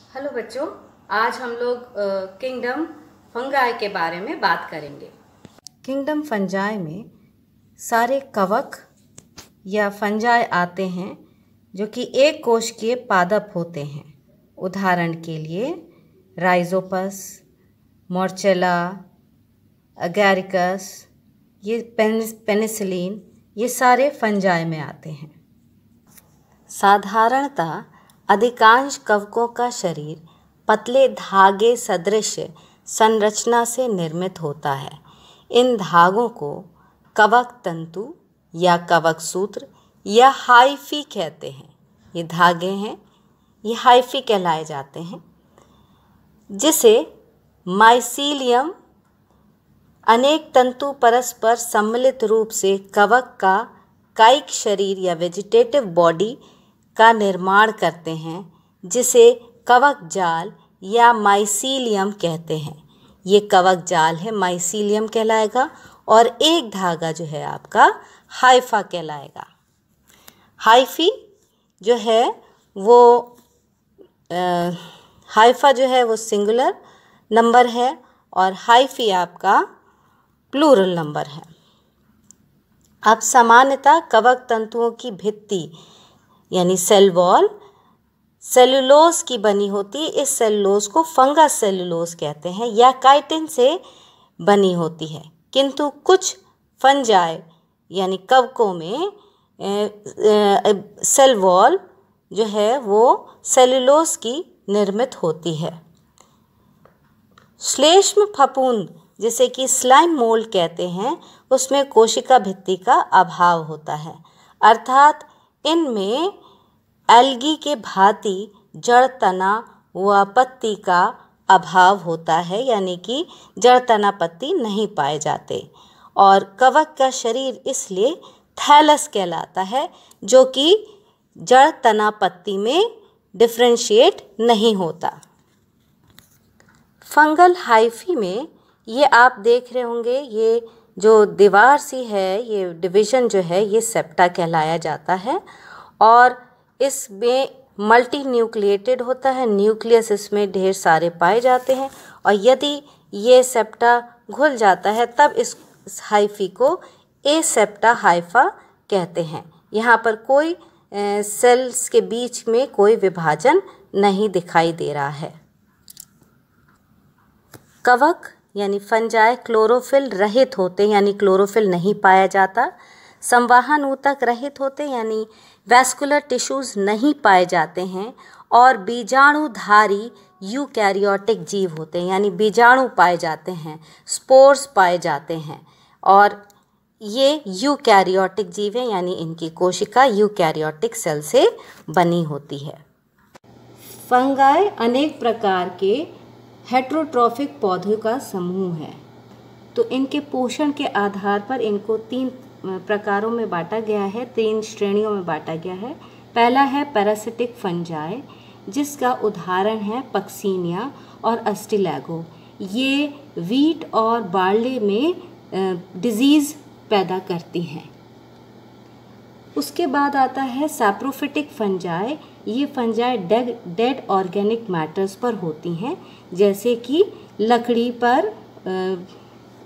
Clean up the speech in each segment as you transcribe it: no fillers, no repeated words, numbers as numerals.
Hello बच्चों, आज हम लोग किंगडम फंगाई के बारे में बात करेंगे। किंगडम फंजाई में सारे कवक या फंजाई आते हैं जो कि एक कोशिकीय पादप होते हैं। उदाहरण के लिए राइजोपस, मोर्चेला, अगैरिकस, ये पेनिसिलिन, ये सारे फंजाई में आते हैं। साधारणतः अधिकांश कवकों का शरीर पतले धागे सदृश संरचना से निर्मित होता है। इन धागों को कवक तंतु या कवक सूत्र या हाइफी कहते हैं। ये धागे हैं, ये हाइफी कहलाए जाते हैं, जिसे माइसीलियम अनेक तंतु परस्पर सम्मिलित रूप से कवक का कायिक शरीर या वेजिटेटिव बॉडी का निर्माण करते हैं, जिसे कवक जाल या माइसीलियम कहते हैं। ये कवक जाल है, माइसीलियम कहलाएगा, और एक धागा जो है आपका हाइफा कहलाएगा। हाइफी जो है वो हाइफा जो है वो सिंगुलर नंबर है और हाइफी आपका प्लूरल नंबर है। अब सामान्यतः कवक तंतुओं की भित्ति यानी सेल वॉल सेलुलोज की बनी होती है। इस सेलुलोज को फंगस सेलुलोज कहते हैं या काइटिन से बनी होती है, किंतु कुछ फंजाई यानी कवकों में सेल वॉल जो है वो सेलुलोज की निर्मित होती है। श्लेष्म फफूंद जिसे कि स्लाइम मोल्ड कहते हैं, उसमें कोशिका भित्ति का अभाव होता है, अर्थात इनमें एल्गी के भांति जड़ तना व पत्ती का अभाव होता है, यानी कि जड़ तना पत्ती नहीं पाए जाते। और कवक का शरीर इसलिए थैलस कहलाता है, जो कि जड़ तना पत्ती में डिफ्रेंशिएट नहीं होता। फंगल हाइफी में ये आप देख रहे होंगे, ये जो दीवार सी है, ये डिवीज़न जो है ये सेप्टा कहलाया जाता है, और इसमें मल्टी न्यूक्लिएटेड होता है। न्यूक्लियस इसमें ढेर सारे पाए जाते हैं, और यदि ये सेप्टा घुल जाता है तब इस हाइफी को एसेप्टा हाइफा कहते हैं। यहाँ पर कोई सेल्स के बीच में कोई विभाजन नहीं दिखाई दे रहा है। कवक यानी फंजाई क्लोरोफिल रहित होते, यानी क्लोरोफिल नहीं पाया जाता। संवाहन ऊतक रहित होते, यानी वैस्कुलर टिश्यूज नहीं पाए जाते हैं, और बीजाणुधारी यूकैरियोटिक जीव होते हैं, यानी बीजाणु पाए जाते हैं, स्पोर्स पाए जाते हैं, और ये यूकैरियोटिक जीव हैं, यानी इनकी कोशिका यूकैरियोटिक सेल से बनी होती है। फंगाई अनेक प्रकार के हेटेरोट्रॉफिक पौधों का समूह है, तो इनके पोषण के आधार पर इनको 3 प्रकारों में बांटा गया है, 3 श्रेणियों में बांटा गया है। पहला है पैरासिटिक फंजाई, जिसका उदाहरण है पक्सीनिया और अस्टिलैगो। ये वीट और बार्ले में डिजीज़ पैदा करती हैं। उसके बाद आता है सैप्रोफिटिक फंजाई। ये फंजाई डेड ऑर्गेनिक मैटर्स पर होती हैं, जैसे कि लकड़ी पर,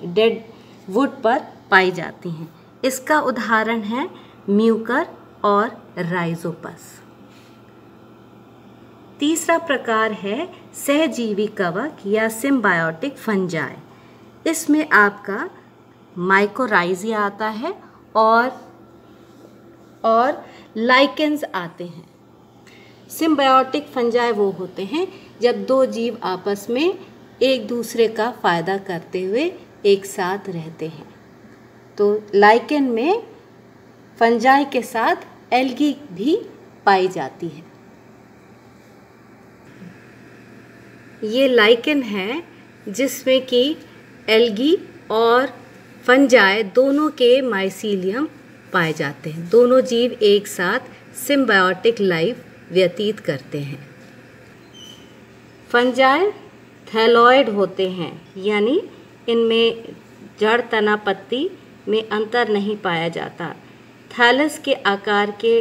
डेड वुड पर पाई जाती हैं। इसका उदाहरण है म्यूकर और राइजोपस। तीसरा प्रकार है सहजीवी कवक या सिम्बायोटिक फंजाई। इसमें आपका माइकोराइजिया आता है और लाइकेंस आते हैं। सिम्बायोटिक फंजाई वो होते हैं जब 2 जीव आपस में एक दूसरे का फ़ायदा करते हुए एक साथ रहते हैं। तो लाइकेन में फंजाई के साथ एल्गी भी पाई जाती है। ये लाइकेन है जिसमें कि एल्गी और फंजाई दोनों के माइसीलियम पाए जाते हैं। दोनों जीव एक साथ सिम्बायोटिक लाइफ व्यतीत करते हैं। फंजाई थैलॉइड होते हैं, यानी इनमें जड़ तना पत्ती में अंतर नहीं पाया जाता। थैलस के आकार के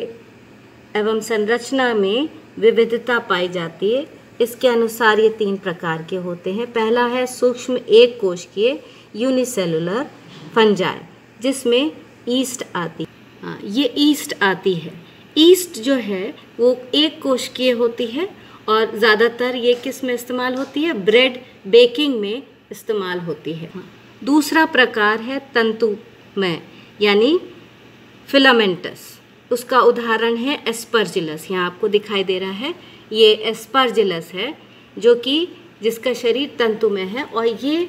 एवं संरचना में विविधता पाई जाती है। इसके अनुसार ये 3 प्रकार के होते हैं। पहला है सूक्ष्म एक कोशिकीय यूनिसेलुलर फंजाई, जिसमें ईस्ट आती, ये ईस्ट आती है। ईस्ट जो है वो एक कोशिकीय होती है और ज़्यादातर ये किस में इस्तेमाल होती है? ब्रेड बेकिंग में इस्तेमाल होती है। दूसरा प्रकार है तंतुमय यानी फिलामेंटस। उसका उदाहरण है एस्परजिलस। यहाँ आपको दिखाई दे रहा है, ये एस्परजिलस है जो कि जिसका शरीर तंतुमय है और ये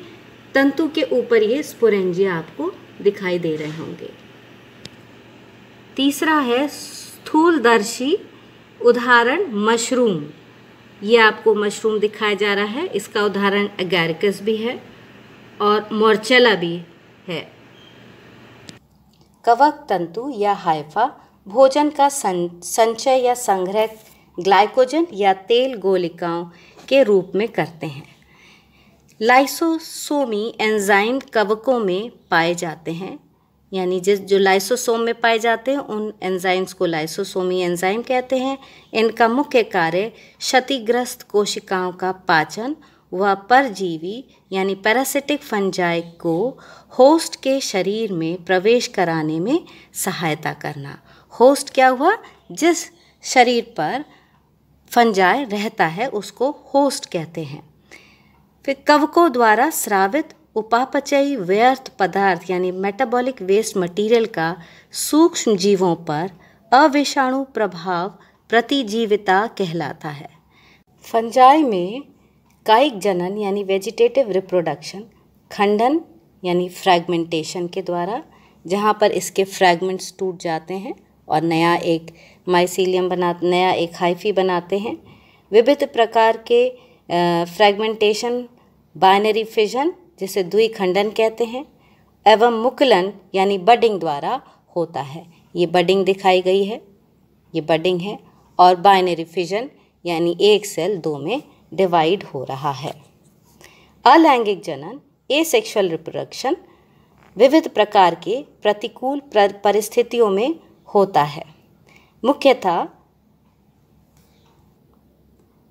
तंतु के ऊपर ये स्पोरेंजिया आपको दिखाई दे रहे होंगे। तीसरा है स्थूलदर्शी उदाहरण मशरूम। ये आपको मशरूम दिखाया जा रहा है, इसका उदाहरण एगैरिकस भी है और मोर्चेला भी है। कवक तंतु या हाइफा भोजन का संचय या संग्रह ग्लाइकोजन या तेल गोलिकाओं के रूप में करते हैं। लाइसोसोमी एंजाइम कवकों में पाए जाते हैं, यानी जो लाइसोसोम में पाए जाते हैं उन एंजाइम्स को लाइसोसोमी एंजाइम कहते हैं। इनका मुख्य कार्य क्षतिग्रस्त कोशिकाओं का पाचन व परजीवी यानी पैरासिटिक फंजाई को होस्ट के शरीर में प्रवेश कराने में सहायता करना। होस्ट क्या हुआ? जिस शरीर पर फंजाई रहता है उसको होस्ट कहते हैं। फिर कवकों द्वारा स्रावित उपापचयी व्यर्थ पदार्थ यानी मेटाबॉलिक वेस्ट मटेरियल का सूक्ष्म जीवों पर अविषाणु प्रभाव प्रतिजीविता कहलाता है। फंजाई में कायिक जनन यानी वेजिटेटिव रिप्रोडक्शन, खंडन यानी फ्रैगमेंटेशन के द्वारा, जहाँ पर इसके फ्रैगमेंट्स टूट जाते हैं और नया एक माइसीलियम नया एक हाइफी बनाते हैं। विविध प्रकार के फ्रैगमेंटेशन, बाइनरी फिजन जिसे द्विखंडन कहते हैं, एवं मुकुलन यानी बडिंग द्वारा होता है। ये बडिंग दिखाई गई है, ये बडिंग है, और बाइनरी फिजन यानी एक सेल 2 में डिवाइड हो रहा है। अलैंगिक जनन, एसेक्सुअल रिप्रोडक्शन विविध प्रकार के प्रतिकूल परिस्थितियों में होता है। मुख्यतः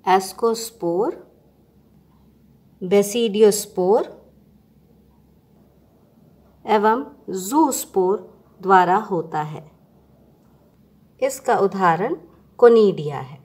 एस्कोस्पोर, बेसिडियोस्पोर एवं ज़ूस्पोर द्वारा होता है। इसका उदाहरण कोनिडिया है।